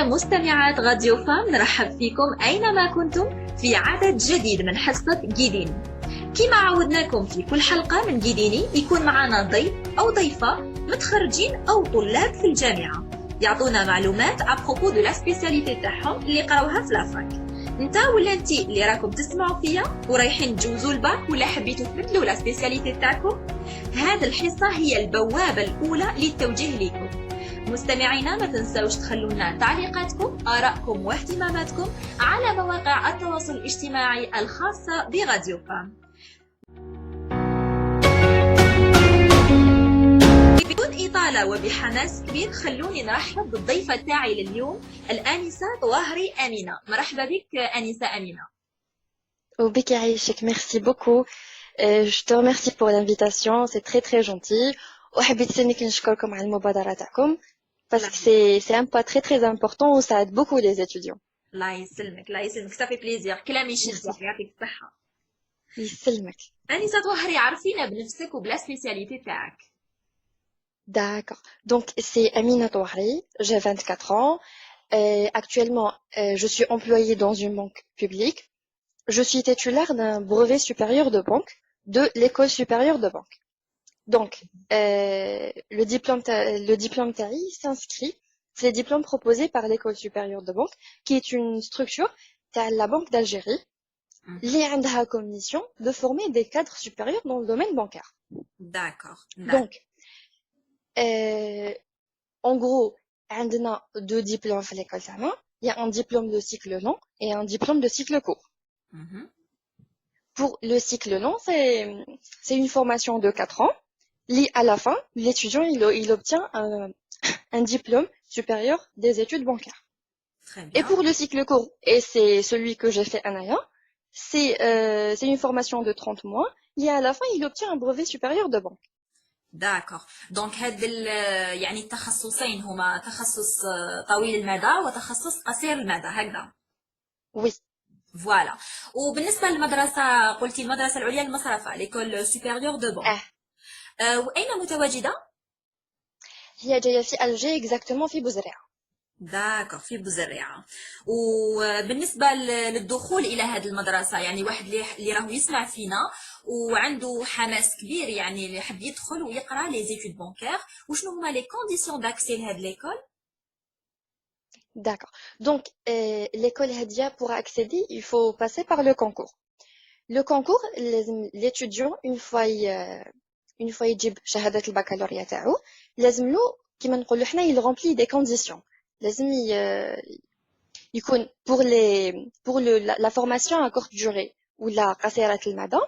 مستمعات راديو فام، نرحب فيكم أينما كنتم في عدد جديد من حصة جيديني. كما عودناكم في كل حلقة من جيديني يكون معنا ضيف أو ضيفة متخرجين أو طلاب في الجامعة يعطونا معلومات أبروبو دو لا سبيسياليتي تاعهم اللي قراوها في لافاك. نتا ولا انتي اللي راكم تسمعوا فيا ورايحين تجوزوا الباك ولا حبيتوا تبدلوا لا سبيسياليتي تاعكم، هذه الحصة هي البوابة الأولى للتوجيه لكم. مستمعينا ما تنسوش تخلونا تعليقاتكم، آرائكم واهتماماتكم على مواقع التواصل الاجتماعي الخاصة براديو فام. بدون إطالة وبحماس كبير خلوني نرحب بالضيفة تاعي لليوم الآنسة طواهري أمينة. مرحبا بك آنسة أمينة. وبك يعيشك. Merci beaucoup. Je te remercie pour l'invitation, c'est très très gentil. وحبيت انك نشكركم على المبادرة تاعكم parce que c'est un pas très très important où ça aide beaucoup les étudiants. الله يسلمك الله يسلمك، ça fait plaisir. كلامي يشدك، يعطيك الصحة. يسلمك. آنسة طواهري عرفينا بنفسك وبلا سبيسياليتي تاعك. D'accord. Donc c'est Amina Touahri, j'ai 24 ans. Actuellement, je suis employée dans une banque publique. Je suis titulaire d'un brevet supérieur de banque de l'école supérieure de banque. Donc, le diplôme TAI s'inscrit, c'est le diplôme proposé par l'école supérieure de banque, qui est une structure de la Banque d'Algérie, qui a comme mission de former des cadres supérieurs dans le domaine bancaire. D'accord. Donc, en gros, on a deux diplômes à l'école Sama. Il y a un diplôme de cycle long et un diplôme de cycle court. Pour le cycle long, c'est une formation de 4 ans. À la fin, l'étudiant il obtient un diplôme supérieur des études bancaires. Très bien. Et pour le cycle court, et c'est celui que j'ai fait c'est une formation de 30 mois. Et à la fin, il obtient un brevet supérieur de banque. D'accord. Donc هاد يعني التخصصين هما تخصص طويل المدى وتخصص قصير المدى هكذا. Oui. Voilà. وبالنسبة للمدرسة قلتي المدرسة العليا للمصرفة l'école supérieure de banque. وأين متواجدة؟ هي جاية في ألجي exactement في بوزريعة. داكور في بوزريعة. وبالنسبة للدخول إلى هذه المدرسة يعني واحد اللي راهو يسمع فينا وعنده حماس كبير يعني اللي يحب يدخل ويقرأ لي زيتود بانكير، وشنو هما لي كونديسيون داكسي لهاد ليكول؟ D'accord. Donc, l'école Hadia, pour accéder, il faut passer par le concours. Le concours, l'étudiant, une fois يجيب شهادة البكالوريا تاعو، لازم له كيما نقولوا حنا il remplit des conditions. لازم يكون pour la formation à courte durée ولا قصيرة المدى،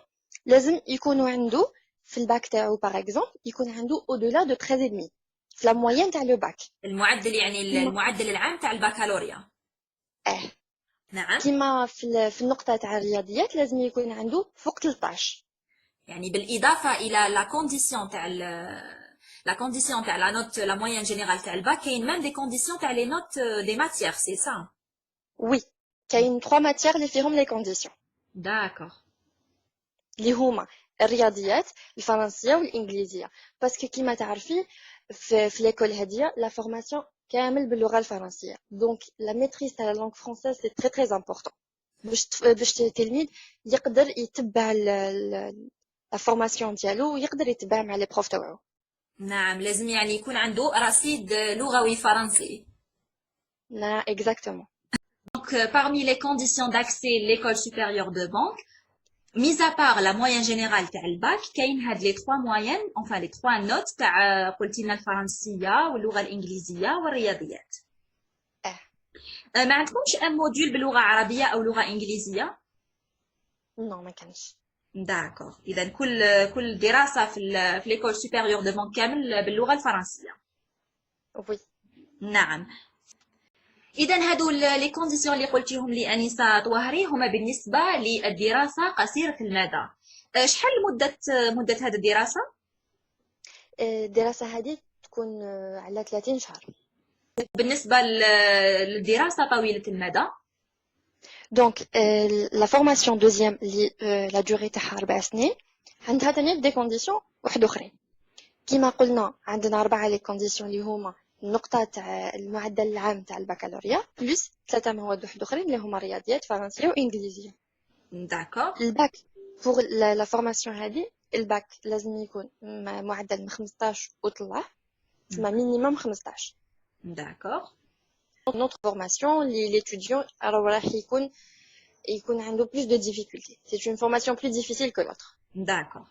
لازم يكونوا عنده في الباك تاعو par exemple يكون عنده au-delà de 13,5 في la moyenne تاع le bac. المعدل يعني المعدل العام تاع البكالوريا. نعم. كيما في النقطة تاع الرياضيات لازم يكون عنده فوق 13. يعني بالإضافة إلى لا كونديسيون تاع لا نوت لا موين جينيرال تاع الباك، كاين ميم دي كونديسيون تاع لي نوت دي ماتيير، سي سا؟ وي، كاين 3 ماتيير اللي فيهم لي كونديسيون. داكور. اللي هما الرياضيات، الفرنسية والإنجليزية. باسكو كيما تعرفي في ليكول هادية لا فورماسيون كامل باللغة الفرنسية. دونك لا ميتريز تاع لا لونغ فرونسيز سي تري تري امبورطون باش التلميذ يقدر يتبع لا فورماسيون ديالو ويقدر يتبع مع لي بروف تاعو. نعم، لازم يعني يكون عنده رصيد لغوي فرنسي. نعم exactement. Donc parmi les conditions d'accès à l'école supérieure de banque, mis à part la moyenne générale تاع الباك، كاين هاد les 3 moyennes enfin les 3 notes تاع قلتي لنا الفرنسية واللغة الإنجليزية والرياضيات. ما عندكمش ان موديول باللغة عربية أو لغة إنجليزية؟ نو ما كانش. داكور. إذا كل دراسة في ليكول سوبيريور دو بانك كامل باللغة الفرنسية. وي. نعم. إذا هادو لي كونديسيون اللي قلتيهم لي أنسة طواهري هما بالنسبة للدراسة قصيرة المدى. شحال مدة هذه الدراسة؟ الدراسة هذه تكون على 30 شهر. بالنسبة للدراسة طويلة المدى، دونك لا فورماسيون دوزيام اللي لا دوري تاعها 4 سنين عندها ثاني دي كونديسيون واحد اخرين. كيما قلنا عندنا 4 لي كونديسيون اللي هما النقطة تاع المعدل العام تاع البكالوريا بلس 3 مواد اخرين اللي هما رياضيات فرنسية وانجليزية. D'accord. الباك بور لا فورماسيون هذه الباك لازم يكون معدل من 15 وطلع تسمى مينيموم 15. D'accord. notre formation l'étudiant alors راح يكون عنده plus de difficultés. C'est une formation plus difficile que l'autre. D'accord.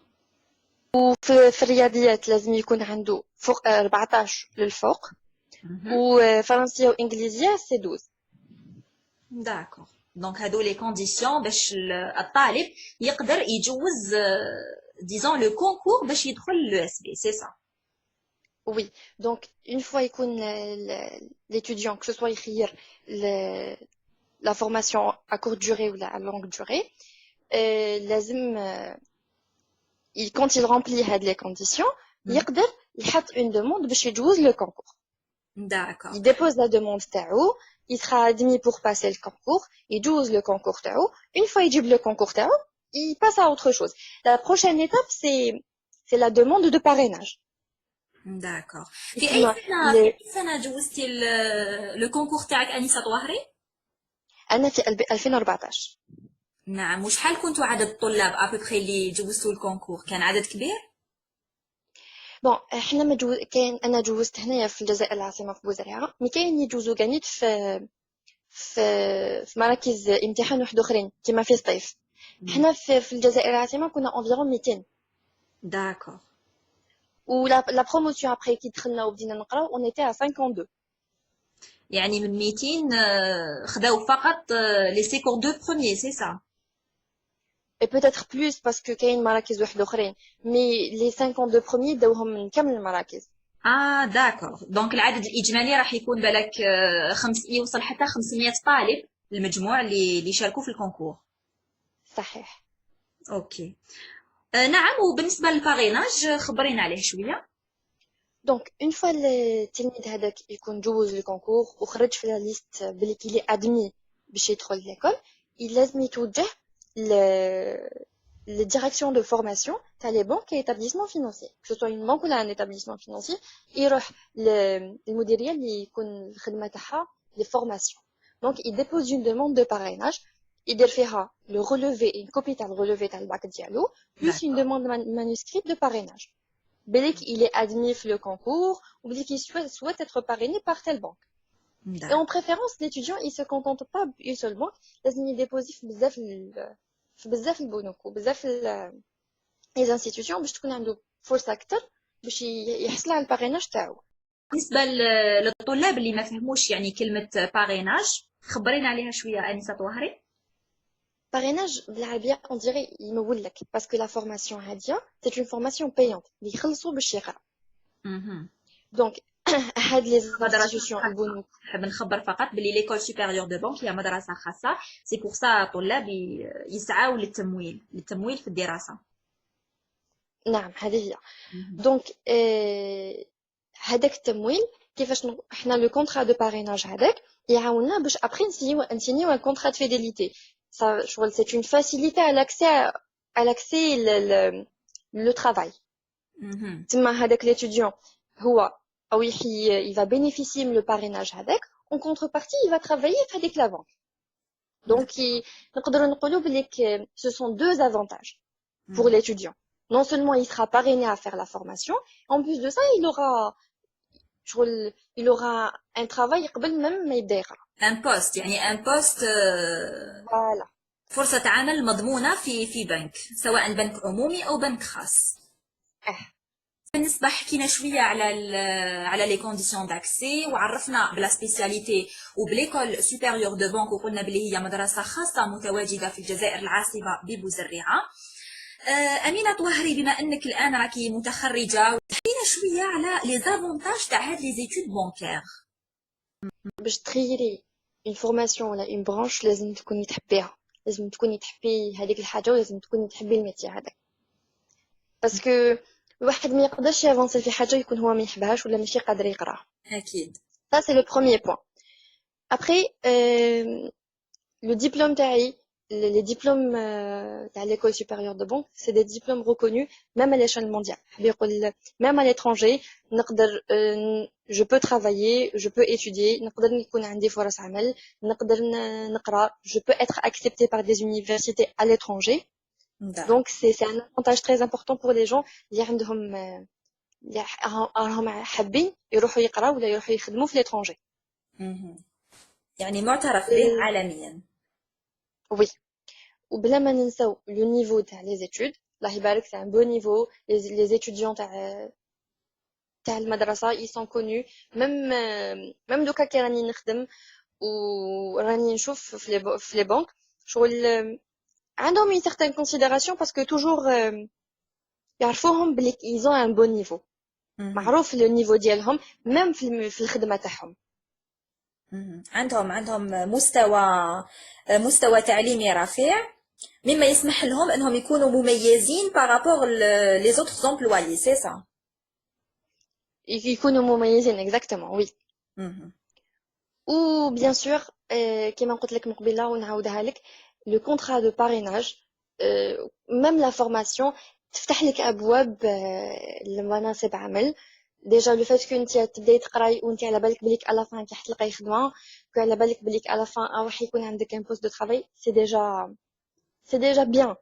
وفي الرياضيات لازم يكون عنده فوق 14 للفوق وفرنسية وإنجليزية سي 12. D'accord. Donc هادو les conditions باش الطالب يقدر يجوز disons le concours باش يدخل l'ESB, c'est ça. Oui, donc une fois يكون l'étudiant que ce soit يخير la formation à courte durée ou à longue durée لازم quand il remplit les conditions يقدر يحط une demande باش يجوز le concours. D'accord. Il dépose la demande تاعو, il sera admis pour passer le concours, il يجوز le concours تاعو. Une fois il يجيب le concours تاعو, il passe à autre chose. La prochaine étape c'est la demande de parrainage. D'accord. في أي سنة جوزتي le concours تاعك أنيسة طواهري؟ أنا في 2014. نعم. وشحال كنتوا عدد الطلاب أبوبخي اللي جوزتوا الكونكور؟ كان عدد كبير؟ بون احنا كاين انا جوزت هنايا في الجزائر العاصمه في بوزريعه مي كاين يجوزوا كانيت في مراكز امتحان واحد اخرين كيما في الصيف. احنا في الجزائر العاصمه كنا انفيرون 200. داكور. ولا بروموسيون ابري كي دخلنا وبدينا نقراو اون ايتي ا 52. يعني من 200 خداو فقط لي 52 بروميير سي سا. et peut-être plus parce que كاين مراكز واحد اخرين مي لي 52 بروميير داوهم من كامل المراكز. داكور. دونك العدد الاجمالي راح يكون بالك يوصل حتى 500 طالب المجموع اللي شاركوا في الكونكور. صحيح. اوكي. نعم. وبالنسبه للباريناج خبرينا عليه شويه. دونك اون فوا التلميذ هذاك يكون جوز الكونكور وخرج في لا ليست بلي كي ادمي باش يدخل ليكول لازم يتوجه les directions de formation t'as les banques et établissements financiers que ce soit une banque ou un établissement financier يروح للمديريه اللي يكون الخدمه تاعها les formations. Donc il dépose une demande de parrainage يدير فيها le relevé une copie تاع relevé تاع الباك ديالو plus une demande manuscrite de parrainage بليك il est admis في le concours ou بليك il souhaite être parrainé par telle banque. Et en préférence l'étudiant il se contente pas d'une seule banque لازم يديبوزي في بزاف البنوك وبزاف لي انستيتيوشن باش تكون عنده فرصه اكثر باش يحصل على الباريناج تاعو. بالنسبه للطلاب اللي ما فهموش يعني كلمه باريناج خبرينا عليها شويه انسه طواهري. باريناج بالعربيه on dirait يمول لك parce que la formation هاديه c'est une formation payante اللي يخلصوا باش يقرا. دونك هاد لي انستيتيوشن البنوك نحب نخبر فقط بلي ليكول سوبيريور دو بانك هي مدرسه خاصه سي بور سا الطلاب يسعاو للتمويل في الدراسه. نعم هذه هي. دونك هذاك التمويل كيفاش احنا لو كونطرا دو باريناج هذاك يعاوننا باش ابري نسينيو ان كونطرا دو فيديليتي ça شغل c'est une facilité à l'accès le travail. تما هذاك l'étudiant هو او il va bénéficier من le parrainage هذاك en contrepartie il va travailler avec la banque. Donc نقدروا نقولوا بلي ce sont deux avantages pour l'étudiant. Non seulement il sera parrainé à faire la formation, en plus de ça il aura un travail قبل même ما يبدا يقرا. un poste يعني un poste voilà. فرصة عمل مضمونة في بنك سواء بنك عمومي أو بنك خاص. بالنسبة حكينا شوية على لي كونديسيون داكسي وعرفنا بلا سبيسياليتي وبليكول سوبيريور دو بانك وقلنا بلي هي مدرسة خاصة متواجدة في الجزائر العاصمة ببوزريعة. أمينة طواهري بما أنك الآن راكي متخرجة حكينا شوية على لي زافونتاج تاع هاد لي زيتود بانكير. باش تخيري اون فورماسيون ولا اون برانش لازم تكوني تحبيها لازم تكوني تحبي هذيك الحاجة ولازم تكوني تحبي الميتي هذاك باسكو الواحد ما يقدرش يافونسي في حاجه يكون هو ما يحبهاش ولا ماشي قادر يقراها. اكيد. ça c'est le premier point. après le diplôme تاعي les diplômes à l'école supérieure de banque, c'est des diplômes reconnus même à l'échelle mondiale. Même à l'étranger, je peux travailler, je peux étudier, je peux être accepté par des universités à l'étranger. D'accord. Donc c'est un avantage très important pour les gens اللي عندهم راهم حابين يروحوا يقراوا ولا يروحوا يخدموا في l'étranger. مهم. يعني معترف به عالميا. Oui. وبلا ما ننساو لو نيفو تاع لي زيتود الله يبارك c'est un beau niveau les étudiants تاع المدرسه ils sont connus même دوكا كي راني نخدم وراني نشوف في لي بنك شغل عندهم une certaine considération parce que toujours يعرفوهم بلي ils ont un bon niveau مهم. معروف لو نيفو ديالهم même في الخدمه تاعهم. مهم. عندهم مستوى تعليمي رفيع، مما يسمح لهم انهم يكونوا مميزين بارابور لي زوتر امبلويي، سي سا. يكونوا مميزين exactement oui. Ou bien sûr كما قلت لك من قبيله ونعاودها لك le contrat de parrainage même la formation تفتح لك ابواب لمناصب عمل. ديجا لو فات كنت تبداي تقراي وانت على بالك بليك على فان كي حتلقاي خدمه على بالك بليك على فان راح يكون عندك ان بوست دو travail c'est déjà bien.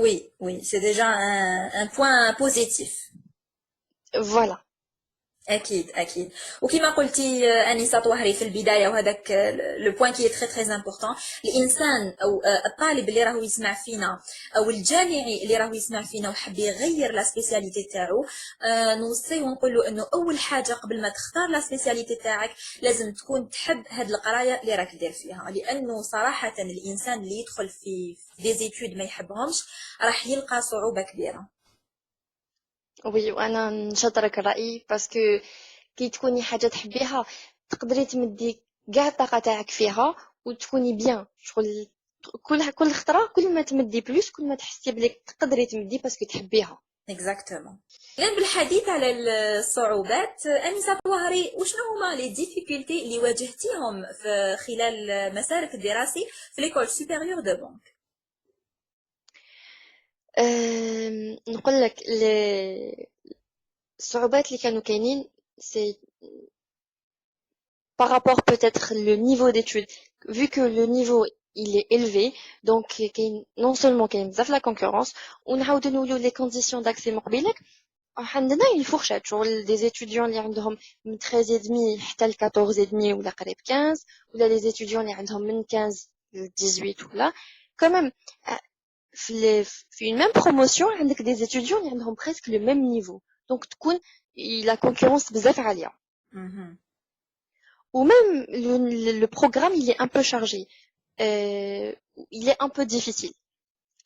Oui, oui, c'est déjà un point positif. Voilà. اكيد اكيد. وكما قلتي انسه طوهري في البدايه، وهذاك لو بوين كي تري تري امبورطون، الانسان او الطالب اللي راهو يسمع فينا او الجامعي اللي راهو يسمع فينا وحب يغير لا سبيسياليتي تاعو، نوصيه ونقول له انه اول حاجه قبل ما تختار لا سبيسياليتي تاعك لازم تكون تحب هاد القرايه اللي راك دير فيها، لانه صراحه الانسان اللي يدخل في دي زيتود ما يحبهمش راح يلقى صعوبه كبيره. وي وانا نشطرك الرأي باسكو كي تكوني حاجه تحبيها تقدري تمدي كاع الطاقه تاعك فيها وتكوني بيان شغل كل خطره كل ما تمدي بلوس كل ما تحسي بليك تقدري تمدي باسكو تحبيها. اكزاكتومون. الان بالحديث على الصعوبات، انسه طوهري، وشنو هما لي ديفيكولتي اللي واجهتيهم في خلال مسارك الدراسي في ليكول سوبيريور دو بانك؟ نقول لك الصعوبات اللي كانوا كاينين سي par rapport peut-être le niveau d'études vu que le niveau il est élevé donc non seulement qu'il y a بزاف la concurrence ونعاودوا نقولوا les conditions d'accès مقبلك عندنا une fourchette شغل des étudiants اللي عندهم من 13 et demi حتى ل 14 et demi ولا قريب 15 ولا les étudiants اللي عندهم من 15 ل 18 ولا quand même في une même promotion عندك des étudiants اللي عندهم presque le même niveau donc تكون la concurrence بزاف عالية. Ou même le programme il est un peu chargé, il est un peu difficile.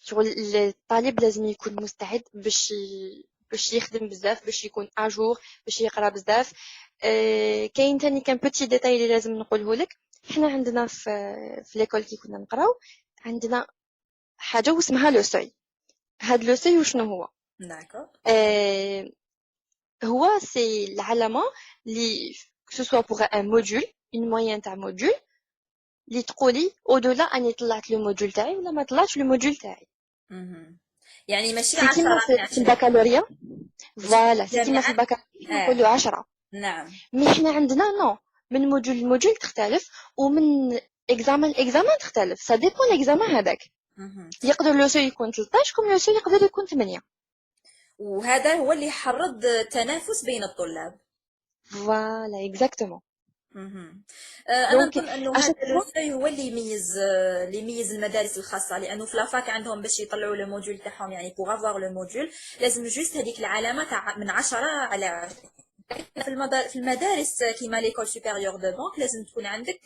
Sur الطالب لازم يكون مستعد باش يخدم بزاف باش يكون اجور باش يقرا بزاف. كاين تاني كان بوتي ديتاي اللي لازم نقوله لك. حنا عندنا في ليكول كي كنا نقراو عندنا حاجه واسمها لو سوي. هاد لو سوي وشنو هو؟ داكور. هو سي العلامه اللي que ce soit pour un module une moyenne تاع module اللي تقولي au-delà اني طلعت لو موديول تاعي ولا ما طلعتش لو موديول تاعي. يعني ماشي سي 10 كيما من في البكالوريا فوالا سي كيما في الجامعات. البكالوريا نقولوا 10. نعم. مي حنا عندنا نو من موديول لموديول تختلف ومن اكزامان لاكزامان تختلف سا ديبون الاكزامان هذاك. يقدر لو سو يكون 13 كم لو سو يقدر يكون 8. وهذا هو اللي يحرض التنافس بين الطلاب. فوالا اكزاكتومون. انا نظن انه هذا الشيء هو اللي يميز المدارس الخاصه، لانه في لافاك عندهم باش يطلعوا لو موديول تاعهم، يعني بوغ افوار لو موديول لازم جوست هذيك العلامه تاع من 10 على 10. في المدارس كيما ليكول سوبيريور دو بانك لازم تكون عندك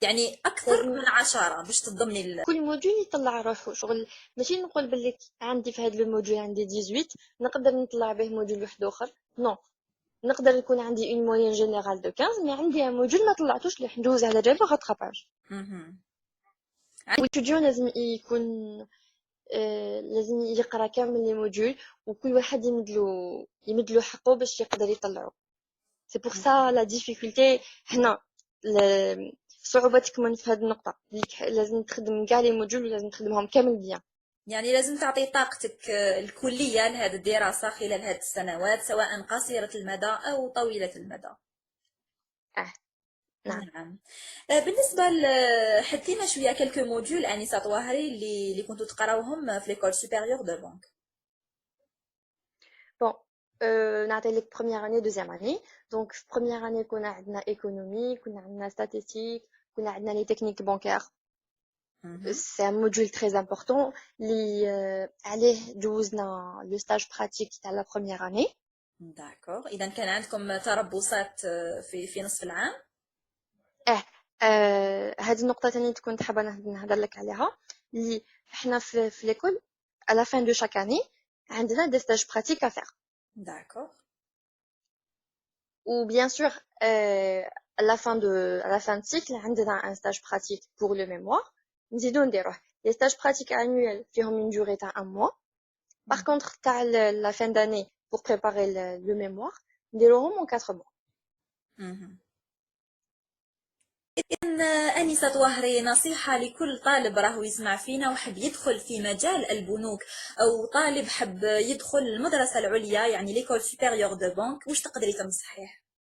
يعني اكثر من 10 باش تضمني كل موديول يطلع روحه شغل. ماشي نقول باللي عندي في هذا الموديول عندي 18 نقدر نطلع به موديول واحد اخر نو. نقدر يكون عندي اون موين جينيرال دو 15 مي عندي ان موديول ما طلعتوش اللي ندوز على جال غاتراباج. والتوديون لازم يكون لازم يقرا كامل لي موديول وكل واحد يمدلو حقه باش يقدر يطلعو. سي بور سا لا ديفيكولتي هنا الصعوبة تكمن في هذه النقطة اللي لازم تخدم كاع لي موديول ولازم تخدمهم كامل بيان. يعني لازم تعطي طاقتك الكلية لهذه الدراسة خلال هذه السنوات، سواء قصيرة المدى أو طويلة المدى. اه نعم. نعم. بالنسبة حدينا شوية كلكو موديول أنسة طواهري اللي كنتوا تقراوهم في ليكول سوبيريور دو بانك. بون نعطي لك première année deuxième année. donc في première année كنا عندنا économie, كنا عندنا statistique, كنا عندنا les techniques bancaires. c'est un module très important اللي عليه جوزنا le stage pratique تاع la première année. داكوغ، إذا كان عندكم تربصات في نصف العام. هذه النقطة تانية كنت حابة نهضر لك عليها، اللي احنا في l'école à la fin de chaque année عندنا des stages pratiques à faire. داكوغ. ou bien sûr à la fin de cycle عندنا un stage pratique pour le mémoire. نزيدو نديروه les stages pratiques annuels فيهم une durée تاع un mois. par contre تاع la fin d'année pour préparer le mémoire نديروهم en 4 mois. إذن أنسة طواهري، نصيحة لكل طالب راهو يسمع فينا وحب يدخل في مجال البنوك، أو طالب حب يدخل المدرسة العليا يعني ليكول سوبيريور دو بانك، واش تقدري تنصحيه؟